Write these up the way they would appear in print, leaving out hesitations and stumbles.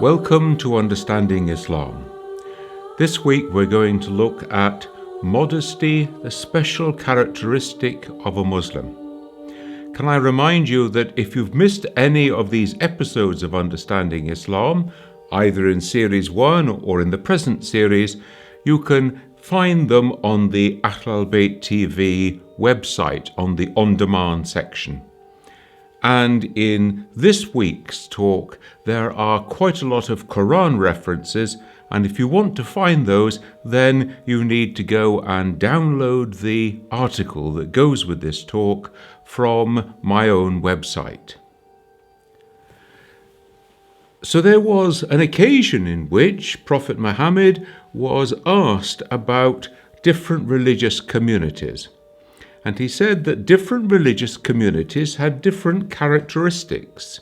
Welcome to Understanding Islam. This week we're going to look at modesty, a special characteristic of a Muslim. Can I remind you that if you've missed any of these episodes of Understanding Islam, either in Series 1 or in the present series, you can find them on the Ahl Bayt TV website on the on-demand section. And in this week's talk, there are quite a lot of Quran references, and if you want to find those, then you need to go and download the article that goes with this talk from my own website. So there was an occasion in which Prophet Muhammad was asked about different religious communities. And he said that different religious communities had different characteristics.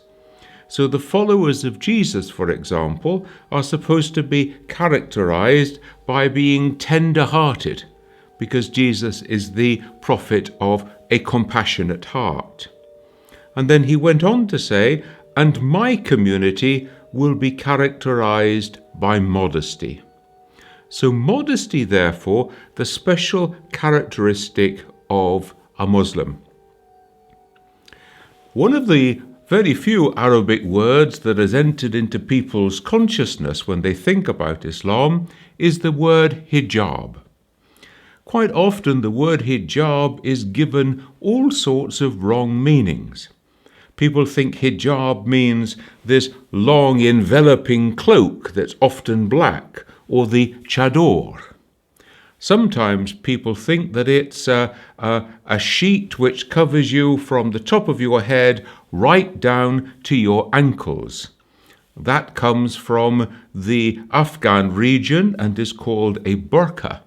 So the followers of Jesus, for example, are supposed to be characterized by being tender-hearted, because Jesus is the prophet of a compassionate heart. And then he went on to say, and my community will be characterized by modesty. So modesty, therefore, the special characteristic of a Muslim. One of the very few Arabic words that has entered into people's consciousness when they think about Islam is the word hijab. Quite often the word hijab is given all sorts of wrong meanings. People think hijab means this long enveloping cloak that's often black, or the chador. Sometimes people think that it's a sheet which covers you from the top of your head right down to your ankles. That comes from the Afghan region and is called a burka.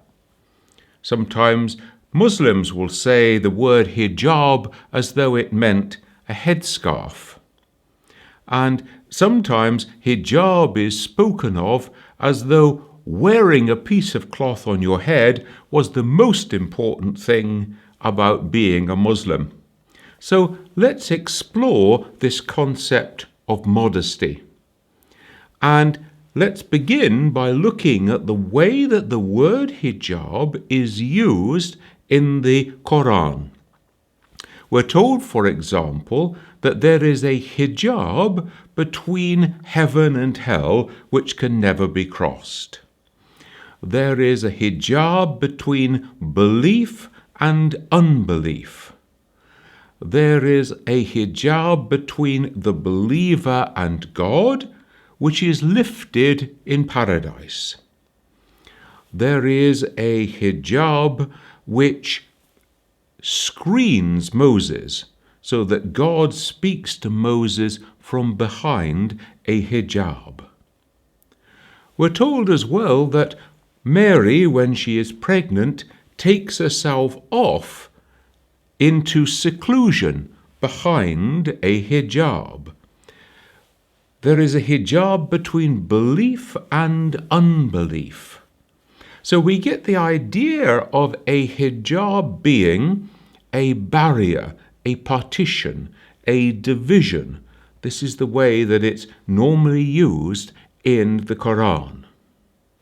Sometimes Muslims will say the word hijab as though it meant a headscarf. And sometimes hijab is spoken of as though wearing a piece of cloth on your head was the most important thing about being a Muslim. So let's explore this concept of modesty. And let's begin by looking at the way that the word hijab is used in the Quran. We're told, for example, that there is a hijab between heaven and hell which can never be crossed. There is a hijab between belief and unbelief. There is a hijab between the believer and God, which is lifted in paradise. There is a hijab which screens Moses, so that God speaks to Moses from behind a hijab. We're told as well that Mary, when she is pregnant, takes herself off into seclusion behind a hijab. There is a hijab between belief and unbelief. So we get the idea of a hijab being a barrier, a partition, a division. This is the way that it's normally used in the Quran.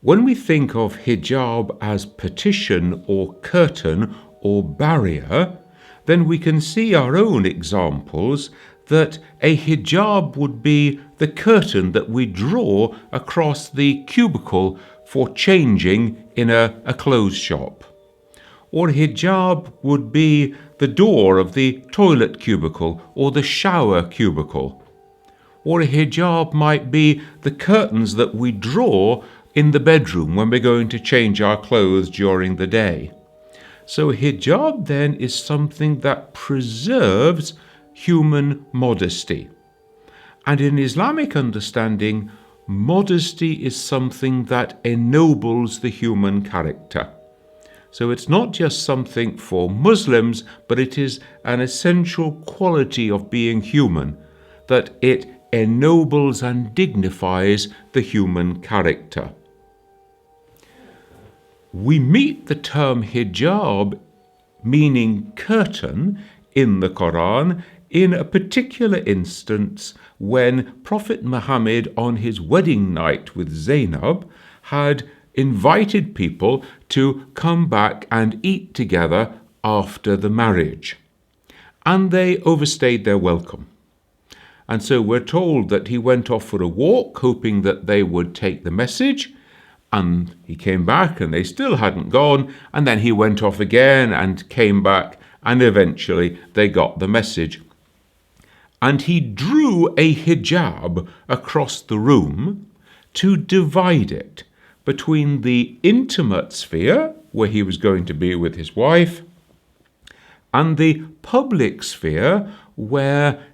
When we think of hijab as partition or curtain or barrier, then we can see our own examples that a hijab would be the curtain that we draw across the cubicle for changing in a clothes shop. Or hijab would be the door of the toilet cubicle or the shower cubicle. Or a hijab might be the curtains that we draw in the bedroom when we're going to change our clothes during the day. So hijab then is something that preserves human modesty. And in Islamic understanding, modesty is something that ennobles the human character. So it's not just something for Muslims, but it is an essential quality of being human, that it ennobles and dignifies the human character. We meet the term hijab, meaning curtain, in the Quran in a particular instance when Prophet Muhammad, on his wedding night with Zainab, had invited people to come back and eat together after the marriage. And they overstayed their welcome. And so we're told that he went off for a walk, hoping that they would take the message. And he came back and they still hadn't gone. And then he went off again and came back, and eventually they got the message. And he drew a hijab across the room to divide it between the intimate sphere, where he was going to be with his wife, and the public sphere, where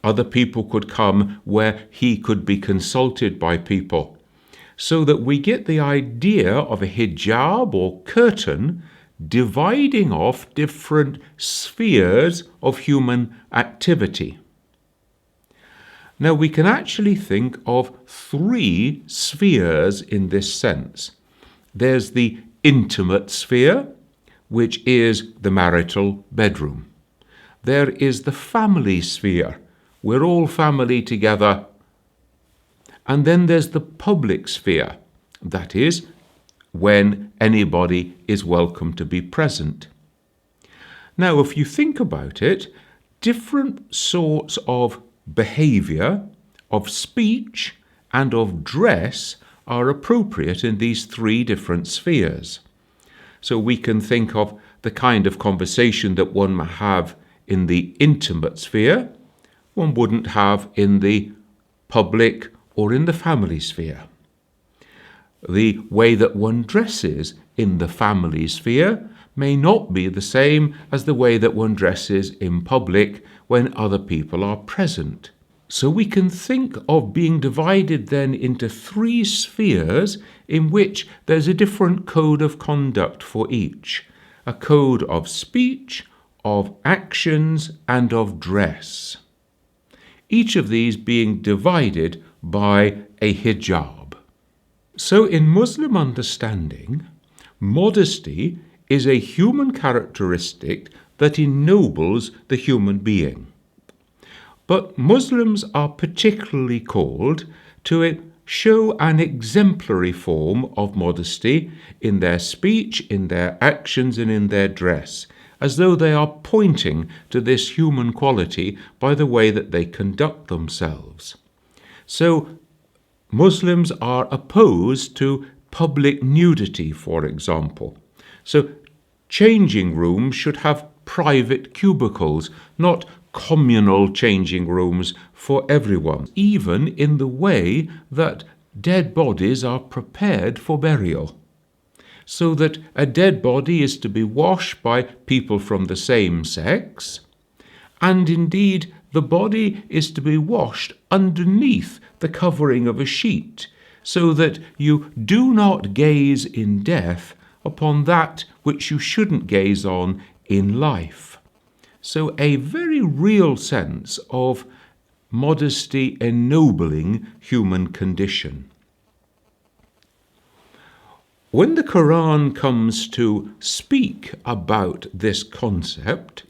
other people could come, where he could be consulted by people. So that we get the idea of a hijab or curtain dividing off different spheres of human activity. Now, we can actually think of three spheres in this sense. There's the intimate sphere, which is the marital bedroom. There is the family sphere. We're all family together. And then there's the public sphere. That is, when anybody is welcome to be present. Now, if you think about it, different sorts of behavior, of speech, and of dress are appropriate in these three different spheres. So we can think of the kind of conversation that one might have in the intimate sphere, one wouldn't have in the public or in the family sphere. The way that one dresses in the family sphere may not be the same as the way that one dresses in public when other people are present. So we can think of being divided then into three spheres in which there's a different code of conduct for each. A code of speech, of actions, and of dress. Each of these being divided by a hijab. So in Muslim understanding, modesty is a human characteristic that ennobles the human being. But Muslims are particularly called to show an exemplary form of modesty in their speech, in their actions, and in their dress, as though they are pointing to this human quality by the way that they conduct themselves. So Muslims are opposed to public nudity, for example. So changing rooms should have private cubicles, not communal changing rooms for everyone, even in the way that dead bodies are prepared for burial. So that a dead body is to be washed by people from the same sex, and indeed the body is to be washed underneath the covering of a sheet, so that you do not gaze in death upon that which you shouldn't gaze on in life. So a very real sense of modesty ennobling human condition. When the Quran comes to speak about this concept,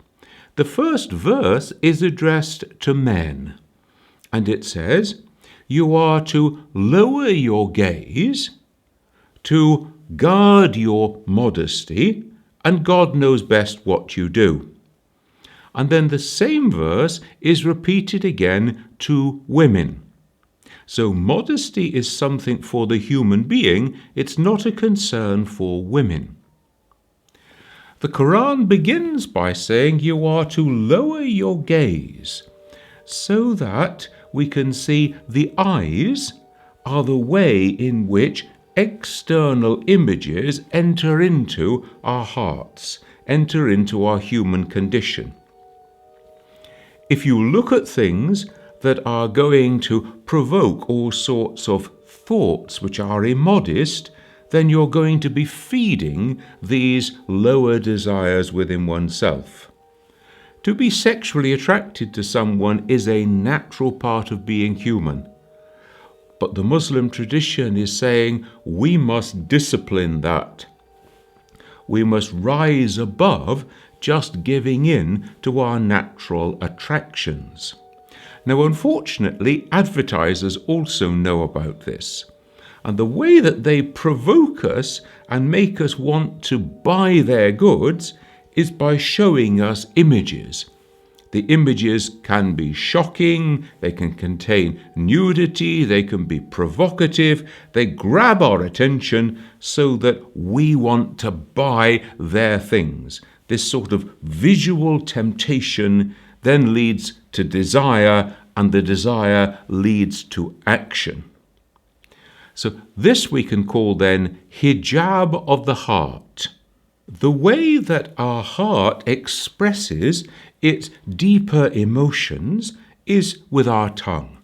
the first verse is addressed to men, and it says, "You are to lower your gaze, to guard your modesty, and God knows best what you do." And then the same verse is repeated again to women. So modesty is something for the human being, it's not a concern for women. The Quran begins by saying you are to lower your gaze so that we can see the eyes are the way in which external images enter into our hearts, enter into our human condition. If you look at things that are going to provoke all sorts of thoughts which are immodest, then you're going to be feeding these lower desires within oneself. To be sexually attracted to someone is a natural part of being human. But the Muslim tradition is saying we must discipline that. We must rise above just giving in to our natural attractions. Now, unfortunately, advertisers also know about this. And the way that they provoke us and make us want to buy their goods is by showing us images. The images can be shocking, they can contain nudity, they can be provocative, they grab our attention so that we want to buy their things. This sort of visual temptation then leads to desire, and the desire leads to action. So this we can call then hijab of the heart. The way that our heart expresses its deeper emotions is with our tongue.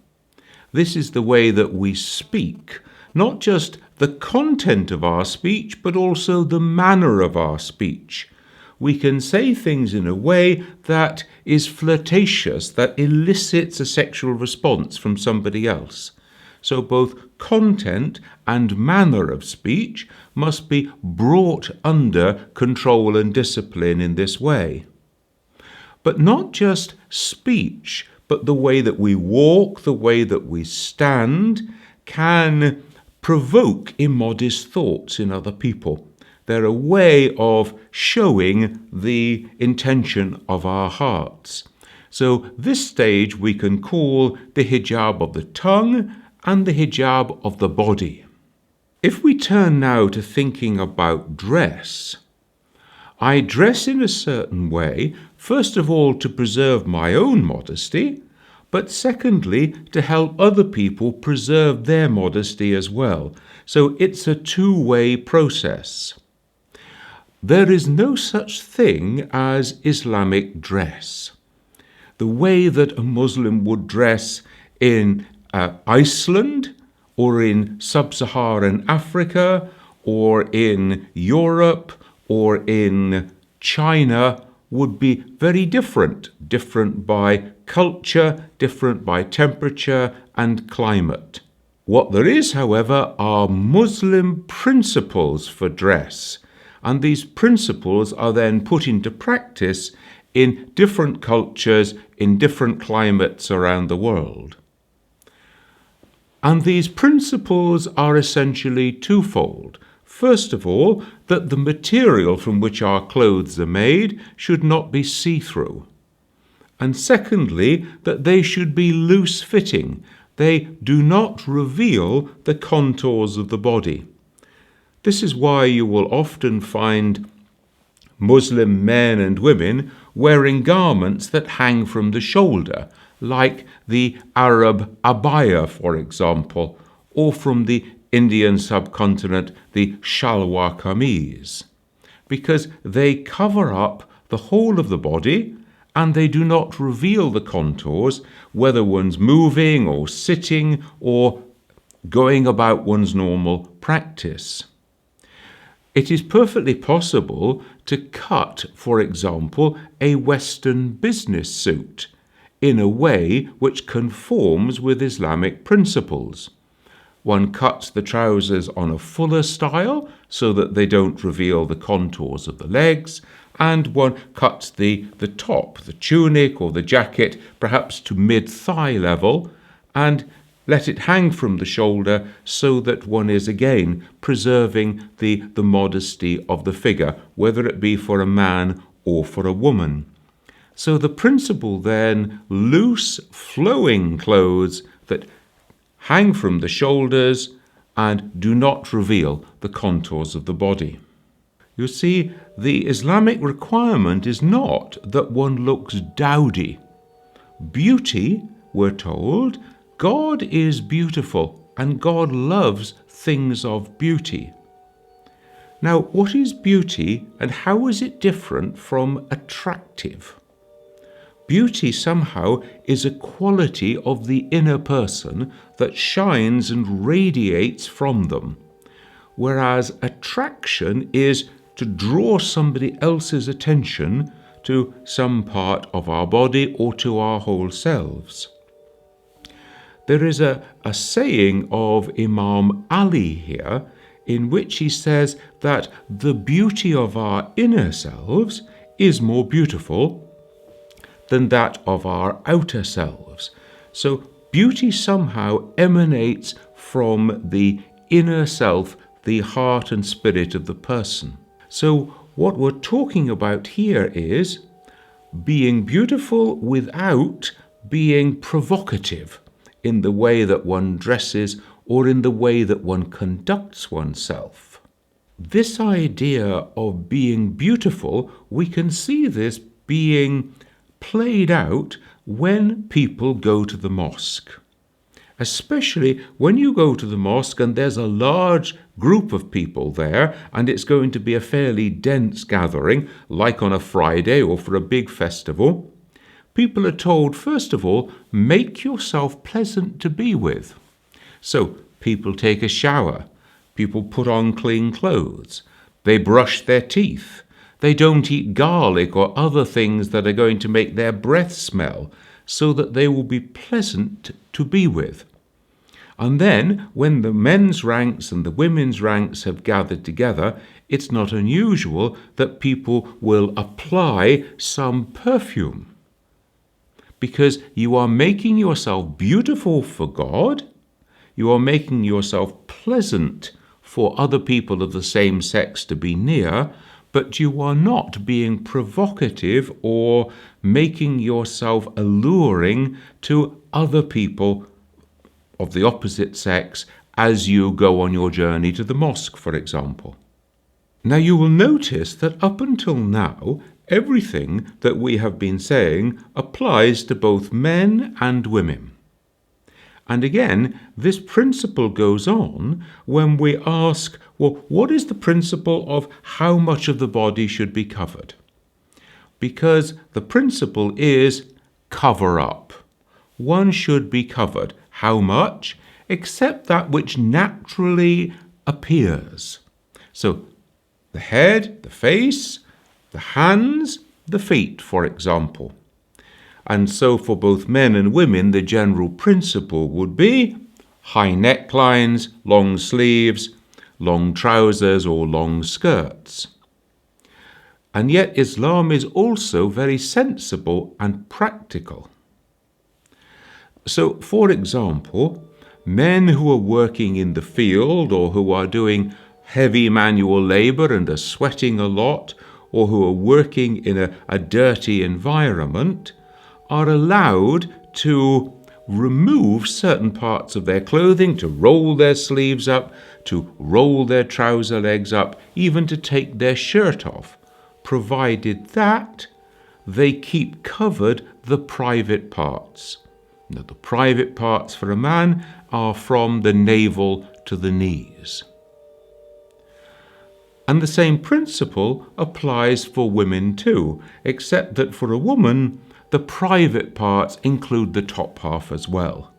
This is the way that we speak, not just the content of our speech, but also the manner of our speech. We can say things in a way that is flirtatious, that elicits a sexual response from somebody else. So both content and manner of speech must be brought under control and discipline in this way. But not just speech, but the way that we walk, the way that we stand, can provoke immodest thoughts in other people. They're a way of showing the intention of our hearts. So this stage we can call the hijab of the tongue and the hijab of the body. If we turn now to thinking about dress, I dress in a certain way, first of all to preserve my own modesty, but secondly to help other people preserve their modesty as well. So it's a two-way process. There is no such thing as Islamic dress. The way that a Muslim would dress in Iceland or in sub-Saharan Africa or in Europe or in China would be very different by culture, different by temperature and climate. What there is, however, are Muslim principles for dress, and these principles are then put into practice in different cultures, in different climates around the world. And these principles are essentially twofold. First of all, that the material from which our clothes are made should not be see-through. And secondly, that they should be loose-fitting. They do not reveal the contours of the body. This is why you will often find Muslim men and women wearing garments that hang from the shoulder, like the Arab abaya, for example, or from the Indian subcontinent, the shalwar kameez, because they cover up the whole of the body and they do not reveal the contours, whether one's moving or sitting or going about one's normal practice. It is perfectly possible to cut, for example, a Western business suit in a way which conforms with Islamic principles. One cuts the trousers on a fuller style so that they don't reveal the contours of the legs, and one cuts the top, the tunic or the jacket, perhaps to mid-thigh level, and let it hang from the shoulder so that one is again preserving the modesty of the figure, whether it be for a man or for a woman. So the principle then, loose, flowing clothes that hang from the shoulders and do not reveal the contours of the body. You see, the Islamic requirement is not that one looks dowdy. Beauty, we're told, God is beautiful and God loves things of beauty. Now, what is beauty and how is it different from attractive? Beauty somehow is a quality of the inner person that shines and radiates from them, whereas attraction is to draw somebody else's attention to some part of our body or to our whole selves. There is a saying of Imam Ali here, in which he says that the beauty of our inner selves is more beautiful than that of our outer selves. So beauty somehow emanates from the inner self, the heart and spirit of the person. So what we're talking about here is being beautiful without being provocative in the way that one dresses or in the way that one conducts oneself. This idea of being beautiful, we can see this being played out when people go to the mosque. Especially when you go to the mosque and there's a large group of people there and it's going to be a fairly dense gathering, like on a Friday or for a big festival, people are told, first of all, make yourself pleasant to be with. So people take a shower, people put on clean clothes, they brush their teeth, they don't eat garlic or other things that are going to make their breath smell, so that they will be pleasant to be with. And then, when the men's ranks and the women's ranks have gathered together, it's not unusual that people will apply some perfume, because you are making yourself beautiful for God, you are making yourself pleasant for other people of the same sex to be near, but you are not being provocative or making yourself alluring to other people of the opposite sex as you go on your journey to the mosque, for example. Now you will notice that up until now, everything that we have been saying applies to both men and women. And again, this principle goes on when we ask, well, what is the principle of how much of the body should be covered? Because the principle is cover up. One should be covered. How much? Except that which naturally appears. So the head, the face, the hands, the feet, for example. And so for both men and women, the general principle would be high necklines, long sleeves, long trousers or long skirts. And yet Islam is also very sensible and practical. So, for example, men who are working in the field or who are doing heavy manual labor and are sweating a lot, or who are working in a dirty environment, are allowed to remove certain parts of their clothing, to roll their sleeves up, to roll their trouser legs up, even to take their shirt off, provided that they keep covered the private parts. Now, the private parts for a man are from the navel to the knees. And the same principle applies for women too, except that for a woman, the private parts include the top half as well.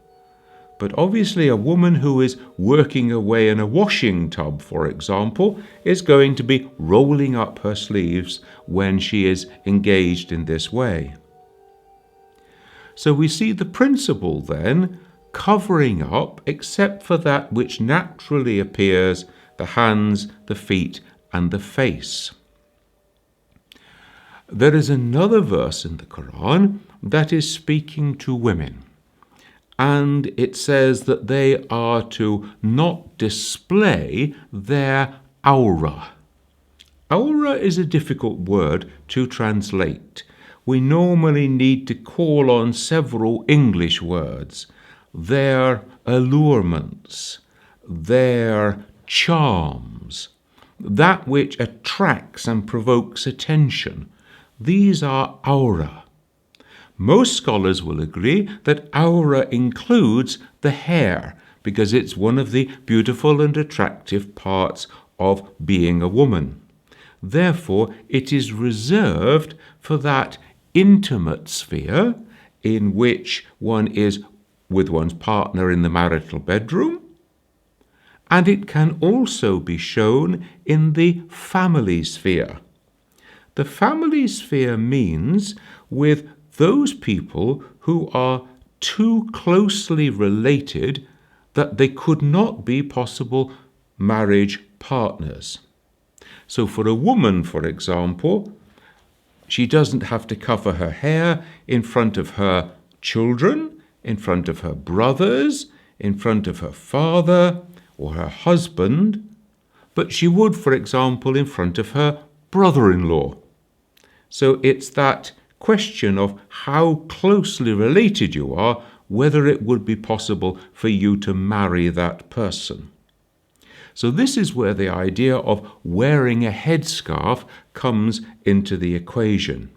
But obviously a woman who is working away in a washing tub, for example, is going to be rolling up her sleeves when she is engaged in this way. So we see the principle then, covering up except for that which naturally appears, the hands, the feet, and the face. There is another verse in the Quran that is speaking to women, and it says that they are to not display their aura. Aura is a difficult word to translate. We normally need to call on several English words, their allurements, their charms, that which attracts and provokes attention. These are aura. Most scholars will agree that aura includes the hair, because it's one of the beautiful and attractive parts of being a woman. Therefore, it is reserved for that intimate sphere in which one is with one's partner in the marital bedroom, and it can also be shown in the family sphere. The family sphere means with those people who are too closely related that they could not be possible marriage partners. So for a woman, for example, she doesn't have to cover her hair in front of her children, in front of her brothers, in front of her father or her husband, but she would, for example, in front of her brother-in-law. So it's that question of how closely related you are, whether it would be possible for you to marry that person. So this is where the idea of wearing a headscarf comes into the equation.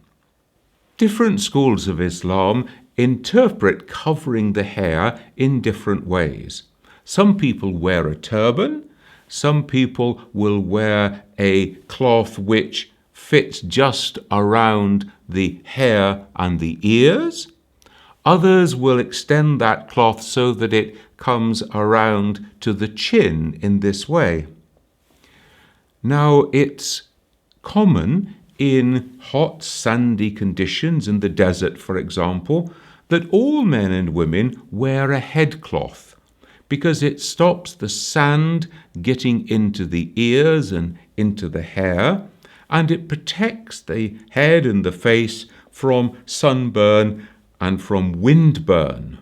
Different schools of Islam interpret covering the hair in different ways. Some people wear a turban, some people will wear a cloth which fits just around the hair and the ears. Others will extend that cloth so that it comes around to the chin in this way. Now, it's common in hot, sandy conditions, in the desert, for example, that all men and women wear a headcloth because it stops the sand getting into the ears and into the hair, and it protects the head and the face from sunburn and from windburn.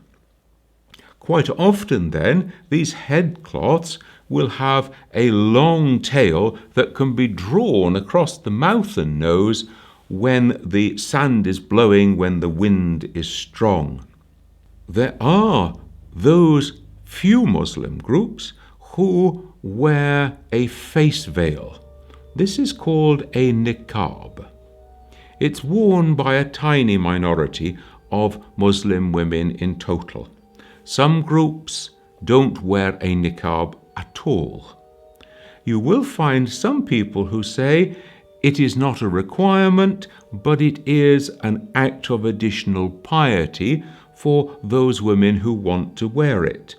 Quite often then, these headcloths will have a long tail that can be drawn across the mouth and nose when the sand is blowing, when the wind is strong. There are those few Muslim groups who wear a face veil. This is called a niqab. It's worn by a tiny minority of Muslim women in total. Some groups don't wear a niqab at all. You will find some people who say it is not a requirement, but it is an act of additional piety for those women who want to wear it.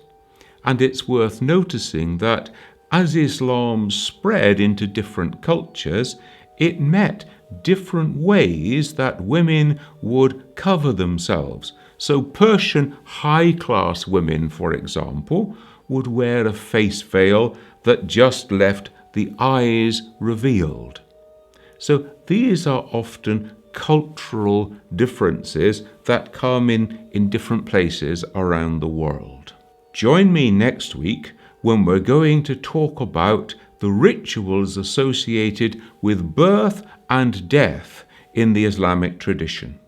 And it's worth noticing that as Islam spread into different cultures, it met different ways that women would cover themselves. So Persian high-class women, for example, would wear a face veil that just left the eyes revealed. So these are often cultural differences that come in different places around the world. Join me next week when we're going to talk about the rituals associated with birth and death in the Islamic tradition.